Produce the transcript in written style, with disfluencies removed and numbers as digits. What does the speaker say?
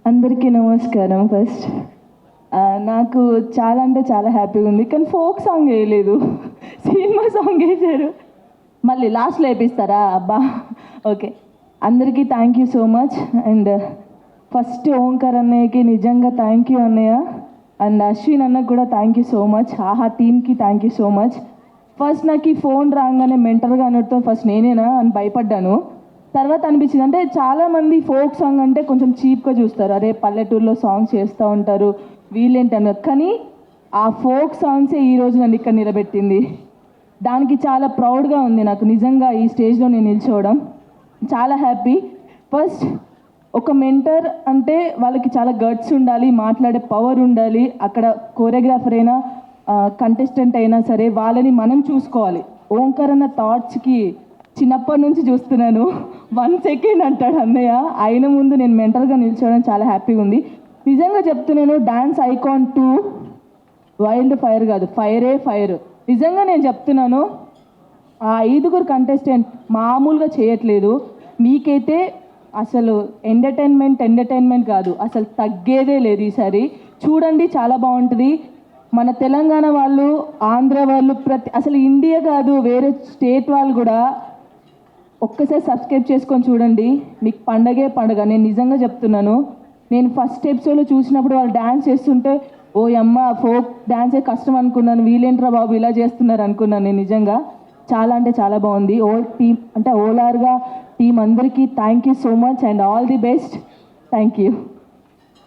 అందరికీ నమస్కారం. ఫస్ట్ నాకు చాలా అంటే చాలా హ్యాపీగా ఉంది, కానీ ఫోక్ సాంగ్ వేయలేదు, సినిమా సాంగ్ వేసారు. మళ్ళీ లాస్ట్లో వేపిస్తారా? అబ్బా ఓకే. అందరికీ thank you so much. And first Omkar అన్నయ్యకి నిజంగా థ్యాంక్ యూ అన్నయ్య. అండ్ అశ్విన్ అన్నకు కూడా థ్యాంక్ యూ సో మచ్. ఆహా టీమ్కి thank you so much. First నాకు ఈ ఫోన్ రాగానే మెంటల్గా అన్నట్టు ఫస్ట్ నేనేనా అని భయపడ్డాను. తర్వాత అనిపించింది, అంటే చాలామంది ఫోక్ సాంగ్ అంటే కొంచెం చీప్గా చూస్తారు, అరే పల్లెటూరులో సాంగ్స్ చేస్తూ ఉంటారు వీళ్ళేంటి అన్నారు. కానీ ఆ ఫోక్ సాంగ్సే ఈరోజు నన్ను ఇక్కడ నిలబెట్టింది. దానికి చాలా ప్రౌడ్గా ఉంది నాకు నిజంగా ఈ స్టేజ్లో నేను నిల్చోవడం. చాలా హ్యాపీ. ఫస్ట్ ఒక మెంటర్ అంటే వాళ్ళకి చాలా గట్స్ ఉండాలి, మాట్లాడే పవర్ ఉండాలి. అక్కడ కోరియోగ్రాఫర్ అయినా కంటెస్టెంట్ అయినా సరే వాళ్ళని మనం చూసుకోవాలి. ఓంకార్ అన్న థాట్స్కి చిన్నప్పటి నుంచి చూస్తున్నాను. 1 సెకండ్ అంటాడు అన్నయ్య, అయిన ముందు నేను మెంటల్గా నిల్చోవడం చాలా హ్యాపీగా ఉంది. నిజంగా చెప్తున్నాను, డాన్స్ ఐకాన్ 2 వైల్డ్ ఫైర్ కాదు, ఫైరే ఫైర్. నిజంగా నేను చెప్తున్నాను, ఆ 5 కంటెస్టెంట్ మామూలుగా చేయట్లేదు. మీకైతే అసలు ఎంటర్టైన్మెంట్ కాదు, అసలు తగ్గేదే లేదు. ఈసారి చూడండి, చాలా బాగుంటుంది. మన తెలంగాణ వాళ్ళు, ఆంధ్ర వాళ్ళు, అసలు ఇండియా కాదు వేరే స్టేట్ వాళ్ళు కూడా ఒక్కసారి సబ్స్క్రైబ్ చేసుకొని చూడండి, మీకు పండగే పండగ. నేను నిజంగా చెప్తున్నాను. నేను ఫస్ట్ ఎపిసోడ్లో చూసినప్పుడు వాళ్ళు డ్యాన్స్ చేస్తుంటే ఓ అమ్మ ఫోక్ డ్యాన్సే కష్టం అనుకున్నాను, వీళ్ళేంట్రా బాబు ఇలా చేస్తున్నారు అనుకున్నాను. నేను నిజంగా చాలా అంటే చాలా బాగుంది. టీమ్ అంటే ఓలార్గా టీం అందరికీ thank you so much and all the best. Thank you.